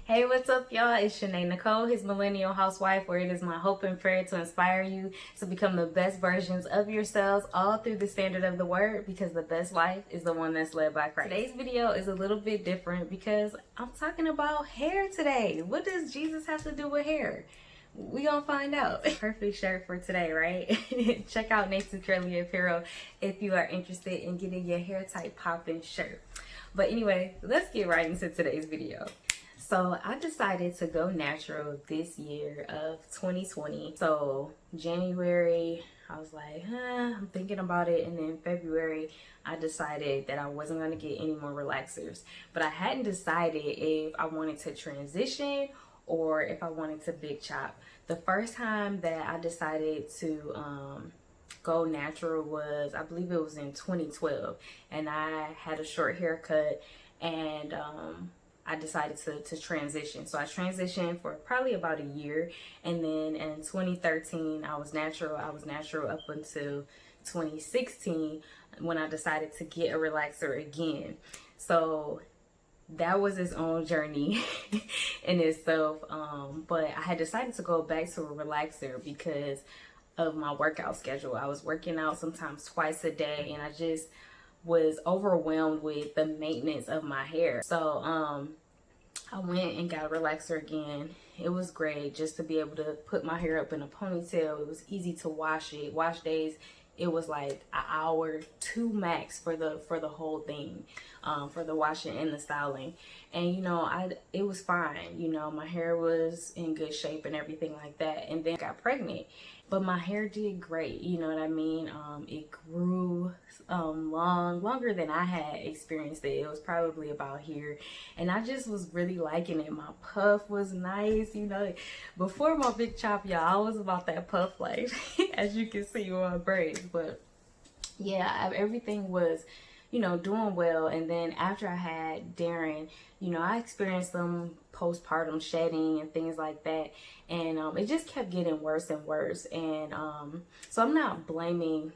Hey, what's up, y'all? It's Shanae Nicole, his millennial housewife, where it is my hope and prayer to inspire you to become the best versions of yourselves, all through the standard of the word, because the best life is the one that's led by Christ. Today's video is a little bit different because I'm talking about hair today. What does Jesus have to do with hair? We gonna find out. Perfect shirt for today, right? Check out Nathan Curly Apparel if you are interested in getting your hair type poppin' shirt. But anyway, let's get right into today's video. So I decided to go natural this year of 2020. So January, I was like, I'm thinking about it. And then February, I decided that I wasn't going to get any more relaxers. But I hadn't decided if I wanted to transition or if I wanted to big chop. The first time that I decided to go natural was, I believe it was in 2012. And I had a short haircut and I decided to transition. So I transitioned for probably about a year. And then in 2013, I was natural. I was natural up until 2016 when I decided to get a relaxer again. So that was its own journey in itself. But I had decided to go back to a relaxer because of my workout schedule. I was working out sometimes twice a day and I just was overwhelmed with the maintenance of my hair. So I went and got a relaxer again. It was great just to be able to put my hair up in a ponytail. It was easy to wash it. Wash days, it was like an hour, two max for the whole thing, for the washing and the styling. And you know, it was fine. You know, my hair was in good shape and everything like that. And then I got pregnant. But my hair did great, you know what I mean? It grew longer than I had experienced it. It was probably about here. And I just was really liking it. My puff was nice, you know. Before my big chop, y'all, I was about that puff life, as you can see with my braids. But yeah, everything was, you know, doing well. And then after I had Darren, you know, I experienced some postpartum shedding and things like that. And it just kept getting worse and worse. And so I'm not blaming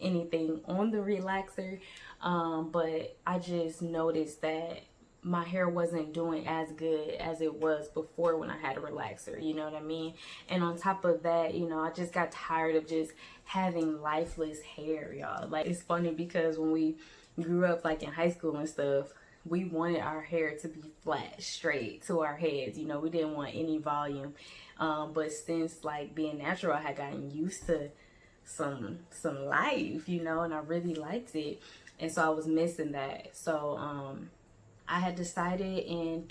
anything on the relaxer, but I just noticed that my hair wasn't doing as good as it was before when I had a relaxer, you know what I mean? And on top of that, you know, I just got tired of just having lifeless hair, y'all. Like, it's funny because when we grew up, like in high school and stuff, we wanted our hair to be flat, straight to our heads. You know, we didn't want any volume. But since like being natural, I had gotten used to some life, you know, and I really liked it. And so I was missing that. So I had decided in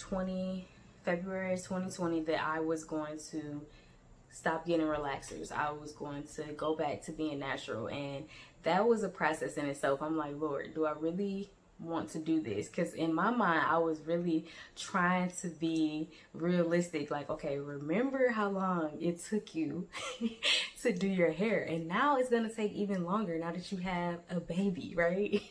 February 2020 that I was going to stop getting relaxers. I was going to go back to being natural. And that was a process in itself. I'm like, Lord, do I really want to do this? Because in my mind, I was really trying to be realistic. Like, okay, remember how long it took you to do your hair, and now it's gonna take even longer now that you have a baby, right?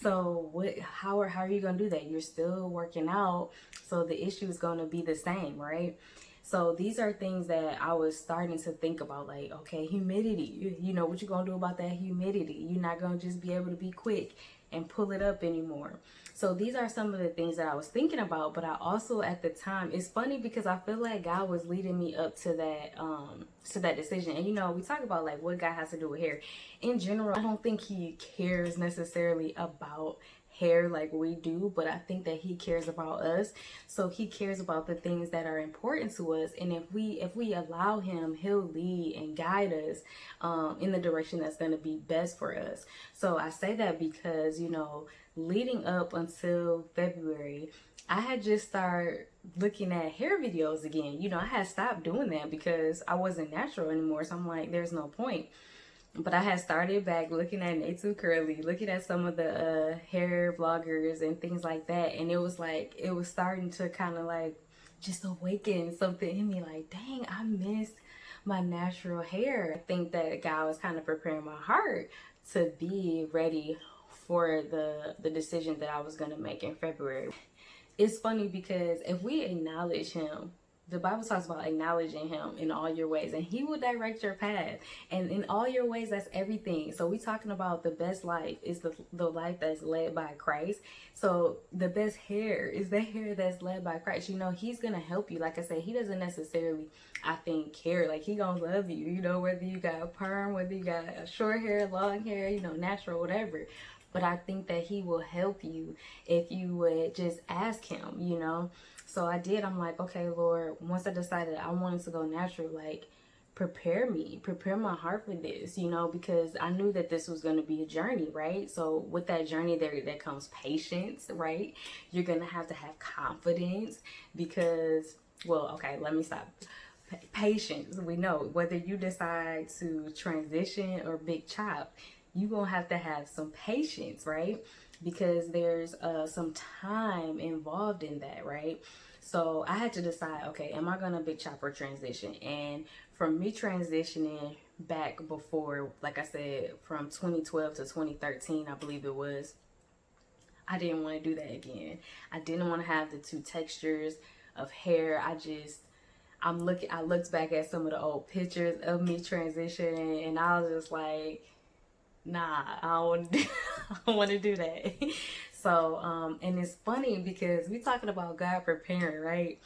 So how are you gonna do that? You're still working out, so the issue is gonna be the same, right? So these are things that I was starting to think about, like, okay, humidity, you know, what you gonna do about that humidity? You're not gonna just be able to be quick and pull it up anymore. So these are some of the things that I was thinking about. But I also, at the time, it's funny because I feel like God was leading me up to that decision. And you know, we talk about like what God has to do with hair in general. I don't think he cares necessarily about hair like we do, but I think that he cares about us. So he cares about the things that are important to us, and if we allow him, he'll lead and guide us in the direction that's going to be best for us. So I say that because, you know, leading up until February, I had just started looking at hair videos again. You know, I had stopped doing that because I wasn't natural anymore, so I'm like, there's no point. But I had started back looking at Nathan Curly, looking at some of the hair vloggers and things like that. And it was like, it was starting to kind of like just awaken something in me. Like, dang, I miss my natural hair. I think that God was kind of preparing my heart to be ready for the decision that I was going to make in February. It's funny because if we acknowledge him the Bible talks about acknowledging him in all your ways, and he will direct your path. And in all your ways, that's everything. So we talking about the best life is the life that's led by Christ. So the best hair is the hair that's led by Christ. You know, he's gonna help you. Like I said, he doesn't necessarily, I think, care. Like, he gonna love you, you know, whether you got a perm, whether you got a short hair, long hair, you know, natural, whatever. But I think that he will help you if you would just ask him, you know. So I did. I'm like, okay, Lord, once I decided I wanted to go natural, like, prepare me, prepare my heart for this, you know, because I knew that this was going to be a journey, right? So with that journey, there comes patience, right? You're going to have confidence because, well, okay, let me stop. Patience, we know whether you decide to transition or big chop, you're going to have some patience, right? Because there's some time involved in that, right? So I had to decide, okay, am I gonna big chop or transition? And from me transitioning back before, like I said, from 2012 to 2013, I believe it was, I didn't want to do that again. I didn't want to have the two textures of hair. I looked back at some of the old pictures of me transitioning, and I was just like, nah, I don't want to do that. So, and it's funny because we talking about God preparing, right?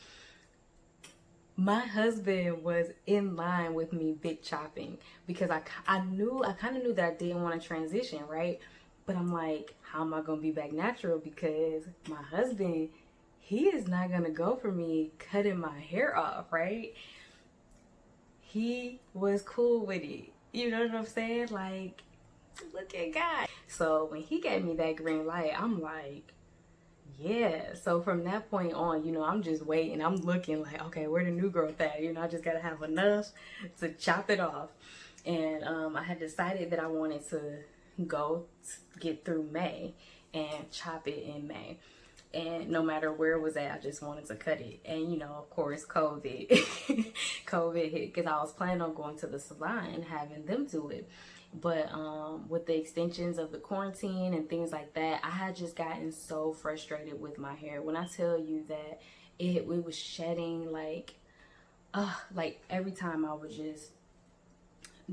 My husband was in line with me big chopping because I kind of knew that I didn't want to transition, right? But I'm like, how am I going to be back natural? Because my husband, he is not going to go for me cutting my hair off, right? He was cool with it. You know what I'm saying? Like, look at God. So when he gave me that green light, I'm like, yeah. So from that point on, you know, I'm just waiting. I'm looking like, okay, where the new growth at? You know, I just got to have enough to chop it off. And I had decided that I wanted to get through May and chop it in May. And no matter where it was at, I just wanted to cut it. And, you know, of course, COVID hit because I was planning on going to the salon and having them do it. But with the extensions of the quarantine and things like that, I had just gotten so frustrated with my hair. When I tell you that it was shedding, like every time I would just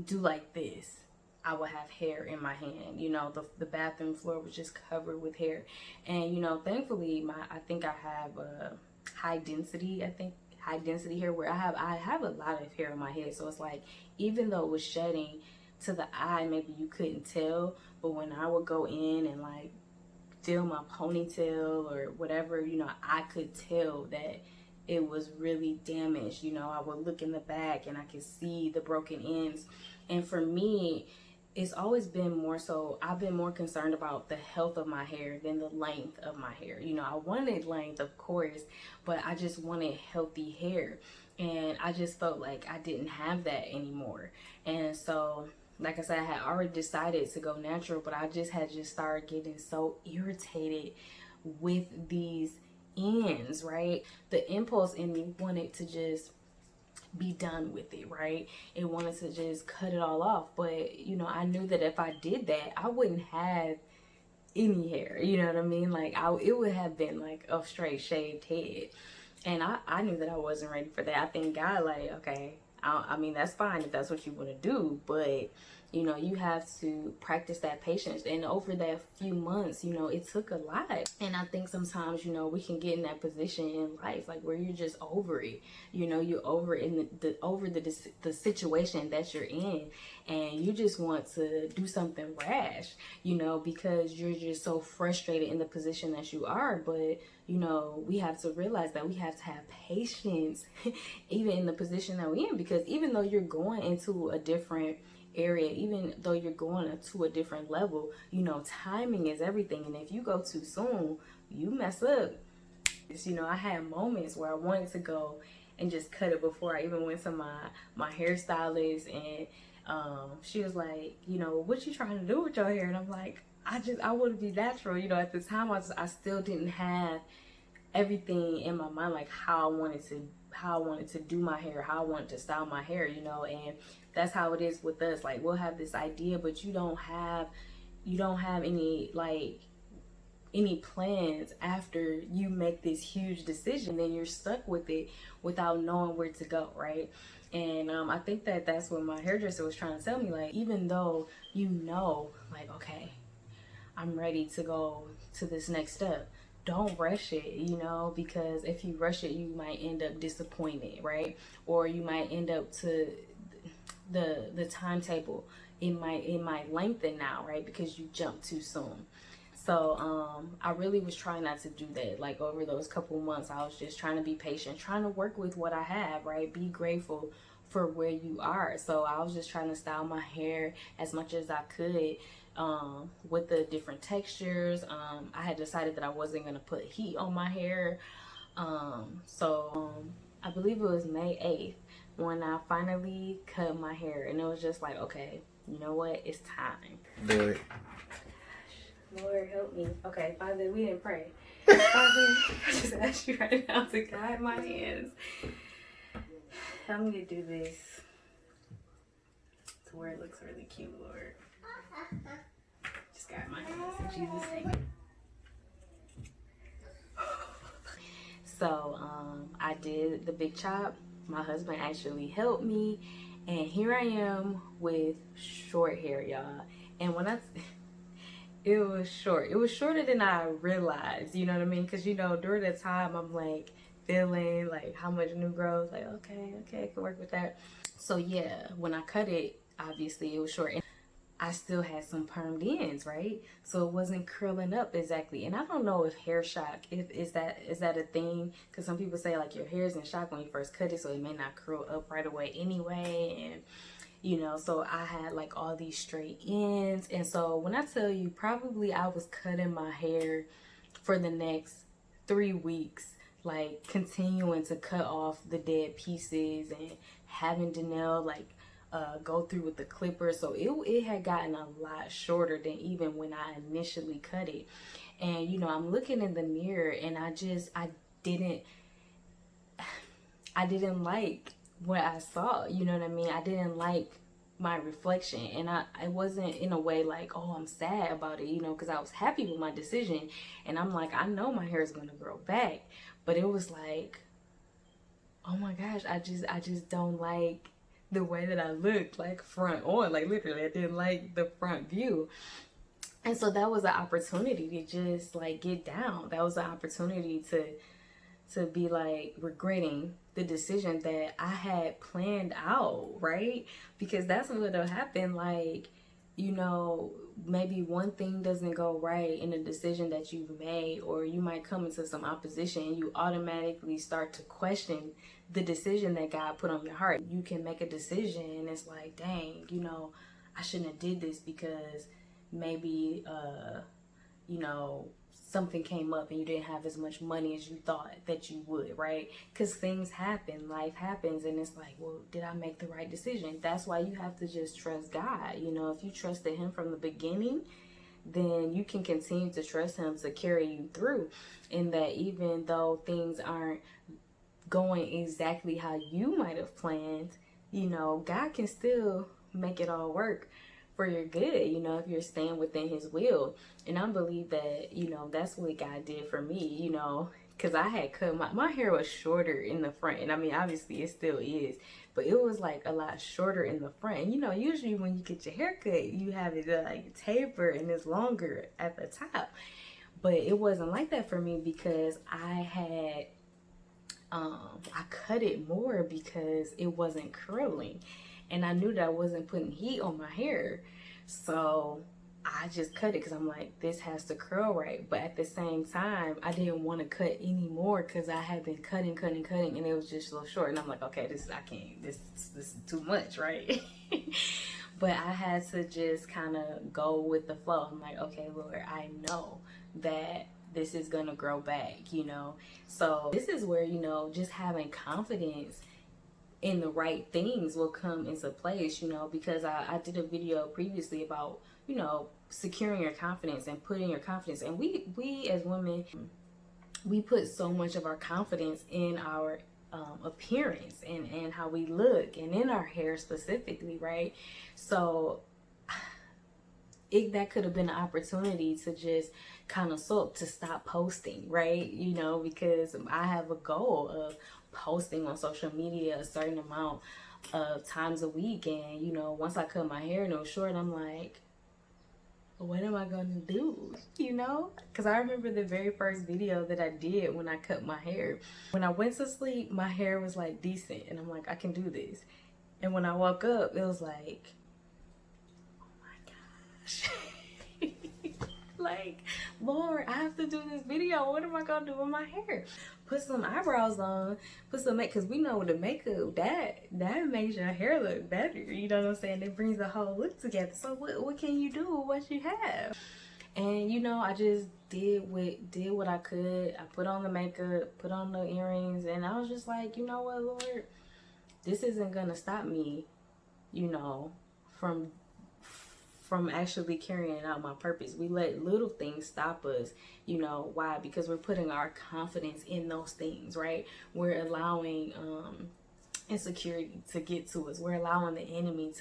do like this, I would have hair in my hand. You know, the bathroom floor was just covered with hair. And, you know, thankfully, I think I have high density hair where I have a lot of hair on my head. So it's like, even though it was shedding, to the eye, maybe you couldn't tell, but when I would go in and like feel my ponytail or whatever, you know, I could tell that it was really damaged. You know, I would look in the back and I could see the broken ends. And for me, it's always been more so, I've been more concerned about the health of my hair than the length of my hair. You know, I wanted length, of course, but I just wanted healthy hair. And I just felt like I didn't have that anymore. And so, like I said, I had already decided to go natural, but I just started getting so irritated with these ends, right? The impulse in me wanted to just be done with it, right? It wanted to just cut it all off. But, you know, I knew that if I did that, I wouldn't have any hair, you know what I mean? Like, it would have been like a straight shaved head. And I knew that I wasn't ready for that. I think God, like, okay, I mean, that's fine if that's what you want to do, but, you know, you have to practice that patience. And over that few months, you know, it took a lot. And I think sometimes, you know, we can get in that position in life, like, where you're just over it. You know, you're over the situation that you're in, and you just want to do something rash, you know, because you're just so frustrated in the position that you are. But, you know, we have to realize that we have to have patience even in the position that we're in, because even though you're going into a different area, even though you're going to a different level, you know, timing is everything. And if you go too soon, you mess up. You know, I had moments where I wanted to go and just cut it before I even went to my hairstylist, and she was like, you know, what you trying to do with your hair? And I'm like, I want to be natural. You know, at the time I still didn't have everything in my mind, like how I wanted to do my hair, how I wanted to style my hair, you know. And that's how it is with us. Like, we'll have this idea, but you don't have any, like, any plans after you make this huge decision, then you're stuck with it without knowing where to go, right? And I think that that's what my hairdresser was trying to tell me. Like, even though you know, like, okay, I'm ready to go to this next step, don't rush it, you know, because if you rush it, you might end up disappointed, right? Or you might end up to the timetable, it might lengthen now, right? Because you jumped too soon. So I really was trying not to do that. Like, over those couple months, I was just trying to be patient, trying to work with what I have, right? Be grateful for where you are. So I was just trying to style my hair as much as I could, with the different textures. I had decided that I wasn't going to put heat on my hair. I believe it was May 8th when I finally cut my hair, and it was just like, okay, you know what? It's time. Do it. Lord, help me. Okay, Father, we didn't pray. Father, I just ask you right now to guide my hands. Help me to do this to where it looks really cute, Lord. Just guide my hands in Jesus' name. So, I did the big chop. My husband actually helped me, and here I am with short hair, y'all. And when it was short. It was shorter than I realized, you know what I mean? Because, you know, during the time, I'm like feeling like how much new growth, like, okay, I can work with that. So yeah, when I cut it, obviously it was short. And I still had some permed ends, right? So it wasn't curling up exactly. And I don't know if hair shock, is that a thing? Because some people say like your hair is in shock when you first cut it, so it may not curl up right away anyway. And you know, so I had like all these straight ends. And so when I tell you, probably I was cutting my hair for the next 3 weeks, like continuing to cut off the dead pieces and having Danelle like go through with the clipper. So it had gotten a lot shorter than even when I initially cut it. And you know, I'm looking in the mirror, and I didn't like what I saw, you know what I mean? I didn't like my reflection, and I wasn't in a way like, oh, I'm sad about it, you know, because I was happy with my decision, and I'm like, I know my hair is gonna grow back, but it was like, oh my gosh, I just don't like the way that I looked, like front on, like literally, I didn't like the front view. And so that was an opportunity to just like get down. That was an opportunity to be like regretting the decision that I had planned out, right? Because that's what'll happen. Like, you know, maybe one thing doesn't go right in a decision that you've made, or you might come into some opposition and you automatically start to question the decision that God put on your heart. You can make a decision and it's like, dang, you know, I shouldn't have did this because maybe you know, something came up and you didn't have as much money as you thought that you would, right? Because things happen, life happens, and it's like, well, did I make the right decision? That's why you have to just trust God. You know, if you trusted him from the beginning, then you can continue to trust him to carry you through. And that even though things aren't going exactly how you might have planned, you know, God can still make it all work for your good, you know, if you're staying within his will. And I believe that, you know, that's what God did for me, you know, because I had cut my hair was shorter in the front. And I mean, obviously it still is, but it was like a lot shorter in the front. And, you know, usually when you get your hair cut, you have it like taper and it's longer at the top. But it wasn't like that for me because I cut it more because it wasn't curling. And I knew that I wasn't putting heat on my hair. So I just cut it because I'm like, this has to curl right. But at the same time, I didn't want to cut anymore because I had been cutting, and it was just a little short. And I'm like, okay, this is too much, right? But I had to just kind of go with the flow. I'm like, okay, Lord, I know that this is going to grow back, you know? So this is where, you know, just having confidence in the right things will come into place, you know, because I did a video previously about, you know, securing your confidence and putting your confidence. And we as women, we put so much of our confidence in our appearance and how we look and in our hair specifically, right? So that could have been an opportunity to just kind of to stop posting, right? You know, because I have a goal of posting on social media a certain amount of times a week. And, you know, once I cut my hair no short, I'm like, what am I gonna do? You know, because I remember the very first video that I did when I cut my hair. When I went to sleep, my hair was like decent, and I'm like, I can do this. And when I woke up, it was like, oh my gosh. Like, Lord, I have to do this video. What am I gonna do with my hair? Put some eyebrows on, put some makeup, because we know with the makeup, that makes your hair look better. You know what I'm saying? It brings the whole look together. So what can you do with what you have? And you know, I just did what I could. I put on the makeup, put on the earrings, and I was just like, you know what, Lord, this isn't gonna stop me, you know, from actually carrying out my purpose. We let little things stop us. You know why? Because we're putting our confidence in those things, right? We're allowing insecurity to get to us. We're allowing the enemy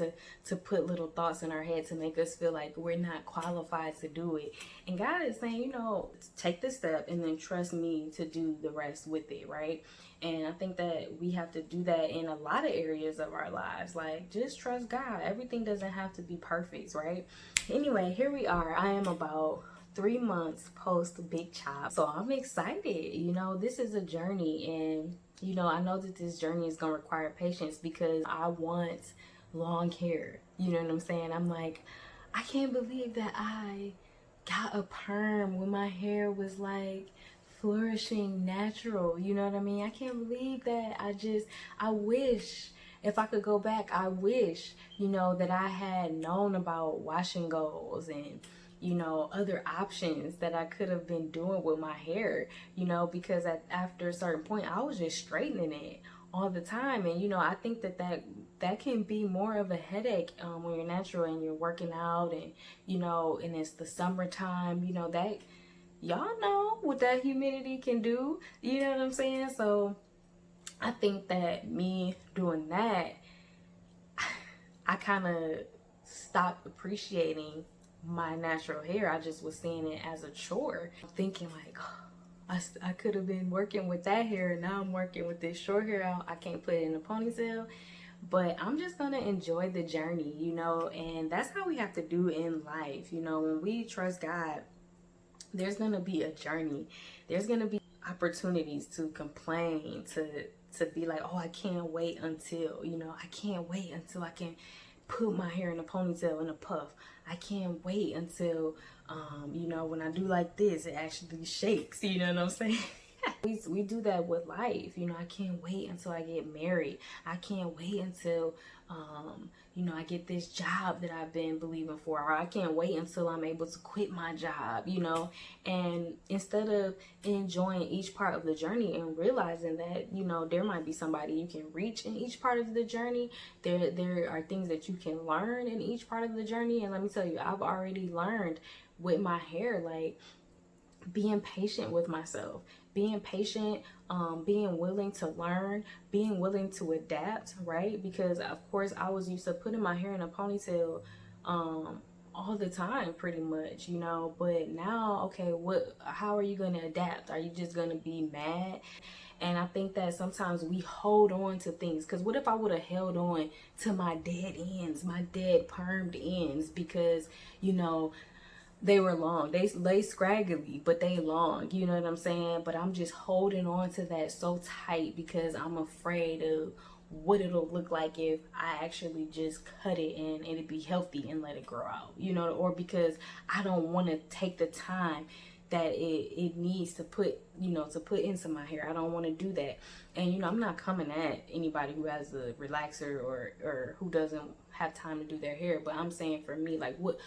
to put little thoughts in our head to make us feel like we're not qualified to do it. And God is saying, you know, take the step and then trust me to do the rest with it, right? And I think that we have to do that in a lot of areas of our lives. Like, just trust God. Everything doesn't have to be perfect, right? Anyway, here we are. I am about 3 months post big chop, so I'm excited. You know, this is a journey, and you know, I know that this journey is gonna require patience because I want long hair. You know what I'm saying? I'm like, I can't believe that I got a perm when my hair was like flourishing natural. You know what I mean? I can't believe that. I wish, if I could go back, I wish, you know, that I had known about wash and goes and, you know, other options that I could have been doing with my hair, you know, because after a certain point, I was just straightening it all the time. And, you know, I think that can be more of a headache when you're natural and you're working out and, you know, and it's the summertime, you know, that y'all know what that humidity can do. You know what I'm saying? So I think that me doing that, I kind of stopped appreciating my natural hair. I just was seeing it as a chore, thinking like, oh, I could have been working with that hair, and now I'm working with this short hair out. I can't put it in a ponytail. But I'm just gonna enjoy the journey, you know. And that's how we have to do in life, you know. When we trust God, there's gonna be a journey. There's gonna be opportunities to complain, to be like, oh, I can't wait until, you know, I can't wait until I can put my hair in a ponytail in a puff. I can't wait until, you know, when I do like this, it actually shakes. You know what I'm saying? we do that with life. You know, I can't wait until I get married. I can't wait until, you know, I get this job that I've been believing for, or I can't wait until I'm able to quit my job, you know. And instead of enjoying each part of the journey and realizing that, you know, there might be somebody you can reach in each part of the journey, there are things that you can learn in each part of the journey. And let me tell you, I've already learned with my hair, like, being patient with myself, being patient, being willing to learn, being willing to adapt, right? Because of course I was used to putting my hair in a ponytail all the time pretty much, you know. But now, okay, how are you going to adapt? Are you just going to be mad? And I think that sometimes we hold on to things, because what if I would have held on to my dead ends, my dead permed ends, because, you know, they were long. They lay scraggly, but they long. You know what I'm saying? But I'm just holding on to that so tight because I'm afraid of what it'll look like if I actually just cut it and it'd be healthy and let it grow out. You know, or because I don't want to take the time that it needs to put, you know, to put into my hair. I don't want to do that. And, you know, I'm not coming at anybody who has a relaxer or who doesn't have time to do their hair. But I'm saying for me, like, what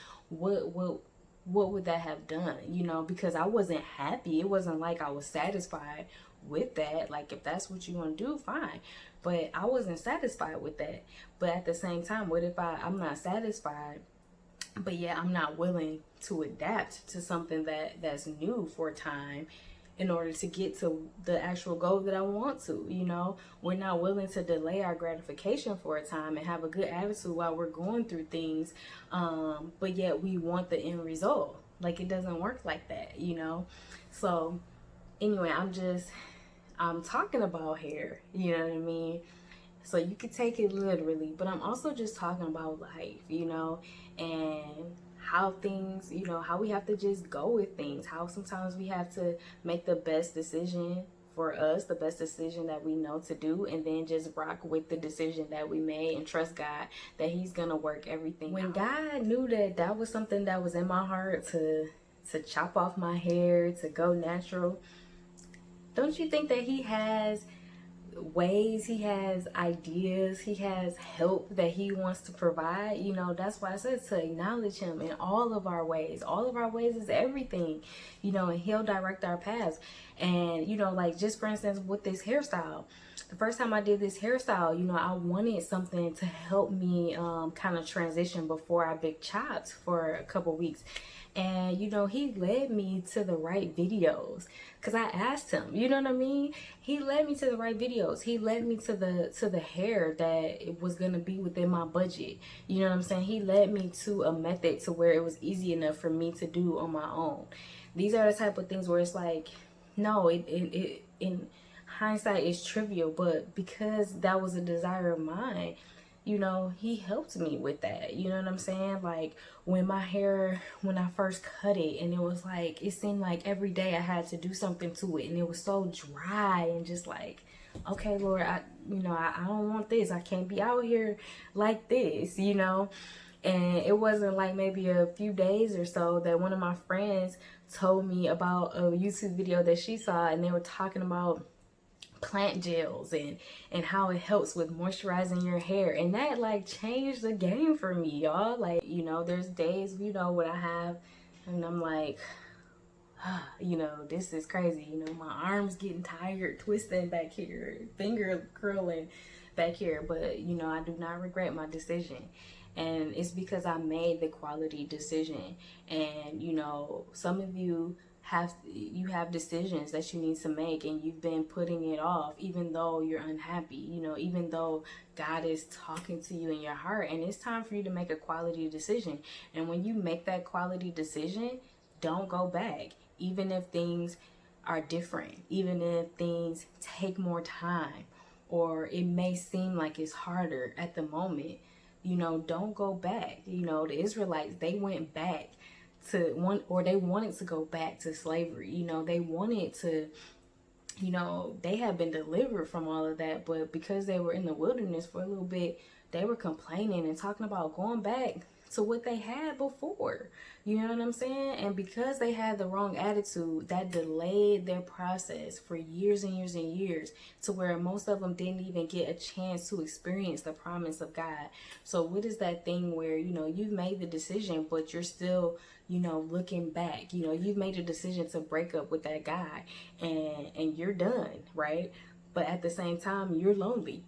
would that have done, you know, because I wasn't happy. It wasn't like I was satisfied with that. Like, if that's what you want to do, fine. But I wasn't satisfied with that. But at the same time, what if I'm not satisfied, but yeah, I'm not willing to adapt to something that's new for a time? in order to get to the actual goal that I want to. You know, we're not willing to delay our gratification for a time and have a good attitude while we're going through things, but yet we want the end result. Like, it doesn't work like that, you know. So anyway, I'm talking about hair, you know what I mean? So you could take it literally, but I'm also just talking about life, you know, and how things, you know, how we have to just go with things, how sometimes we have to make the best decision for us, the best decision that we know to do, and then just rock with the decision that we made and trust God that He's gonna work everything when out. God knew that that was something that was in my heart to chop off my hair, to go natural, don't you think that He has ways, He has ideas, He has help that He wants to provide? You know, that's why I said to acknowledge Him in all of our ways. All of our ways is everything, you know, and He'll direct our paths. And, you know, like, just for instance, with this hairstyle, the first time I did this hairstyle, you know, I wanted something to help me kind of transition before I big chopped for a couple weeks. And, you know, He led me to the right videos because I asked Him, you know what I mean? He led me to the right videos. He led me to the hair that it was going to be within my budget. You know what I'm saying? He led me to a method to where it was easy enough for me to do on my own. These are the type of things where it's like, no, it in hindsight is trivial, but because that was a desire of mine, you know, He helped me with that. You know what I'm saying? Like, when I first cut it, and it was like, it seemed like every day I had to do something to it, and it was so dry and just like, okay, Lord, I don't want this. I can't be out here like this, you know? And it wasn't like maybe a few days or so that one of my friends told me about a YouTube video that she saw, and they were talking about plant gels and how it helps with moisturizing your hair, and that like changed the game for me, y'all. Like, you know, there's days, you know, when I have, and I'm like, you know, this is crazy, you know, my arms getting tired twisting back here, finger curling back here, but you know, I do not regret my decision. And it's because I made the quality decision. And you know, some of you have decisions that you need to make, and you've been putting it off even though you're unhappy, you know, even though God is talking to you in your heart, and it's time for you to make a quality decision. And when you make that quality decision, don't go back, even if things are different, even if things take more time, or it may seem like it's harder at the moment. You know, don't go back. You know, the Israelites, they went back to they wanted to go back to slavery. You know, they wanted to, you know, they had been delivered from all of that, but because they were in the wilderness for a little bit, they were complaining and talking about going back to what they had before. You know what I'm saying? And because they had the wrong attitude, that delayed their process for years and years and years, to where most of them didn't even get a chance to experience the promise of God. So what is that thing where, you know, you've made the decision, but you're still, you know, looking back? You know, you've made a decision to break up with that guy, and you're done, right? But at the same time, you're lonely.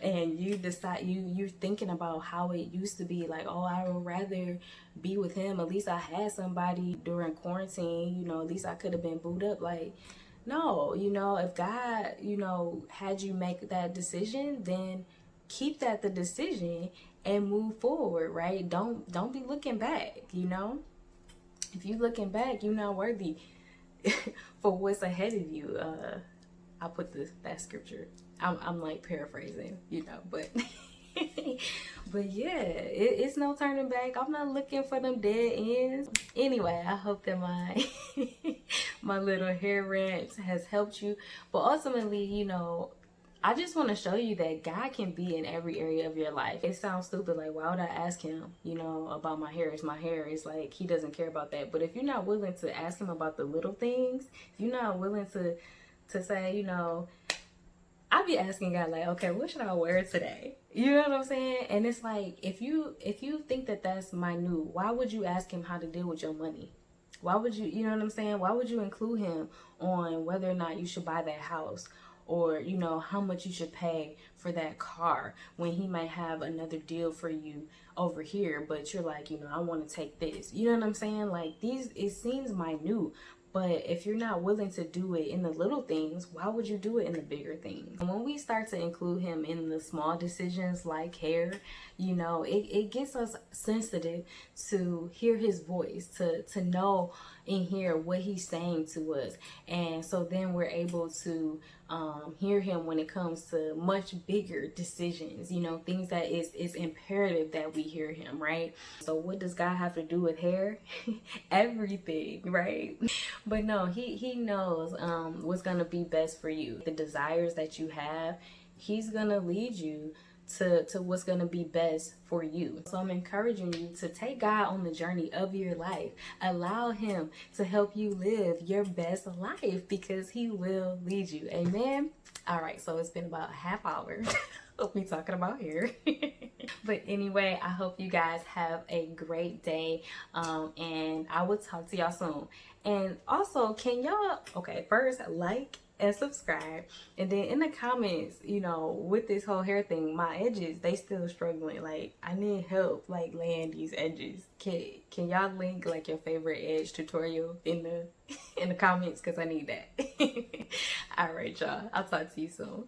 And you decide, you're thinking about how it used to be. Like, oh, I would rather be with him. At least I had somebody during quarantine. You know, at least I could have been booed up. Like, no, you know, if God, you know, had you make that decision, then keep that the decision and move forward, right? Don't be looking back, you know? If you looking back, you're not worthy for what's ahead of you. I'll put that scripture. I'm like paraphrasing, you know, but but yeah, it's no turning back. I'm not looking for them dead ends. Anyway, I hope that my my little hair rant has helped you. But ultimately, you know, I just want to show you that God can be in every area of your life. It sounds stupid, like, why would I ask him, you know, about my hair? It's my hair. It's like, he doesn't care about that. But if you're not willing to ask him about the little things, if you're not willing to say, you know, I be asking God, like, okay, what should I wear today? You know what I'm saying? And it's like, if you think that that's minute, why would you ask him how to deal with your money? Why would you know what I'm saying? Why would you include him on whether or not you should buy that house, or, you know, how much you should pay for that car, when he might have another deal for you over here, but you're like, you know, I want to take this. You know what I'm saying? Like, it seems minute, But if you're not willing to do it in the little things, why would you do it in the bigger things? And when we start to include him in the small decisions like hair, you know, it gets us sensitive to hear his voice, to know and hear what he's saying to us. And so then we're able to hear him when it comes to much bigger decisions, you know, things that is imperative that we hear him, right? So what does God have to do with hair? Everything, right? But no, he knows what's gonna be best for you. The desires that you have, he's gonna lead you to what's going to be best for you. So I'm encouraging you to take God on the journey of your life. Allow him to help you live your best life, because he will lead you. Amen. All right, so it's been about a half hour of me talking about hair. But anyway, I hope you guys have a great day, and I will talk to y'all soon. And also, can y'all, okay, first like and subscribe, and then in the comments, you know, with this whole hair thing, my edges, they still struggling. Like, I need help like laying these edges. Can y'all link like your favorite edge tutorial in the comments, because I need that. All right, y'all, I'll talk to you soon.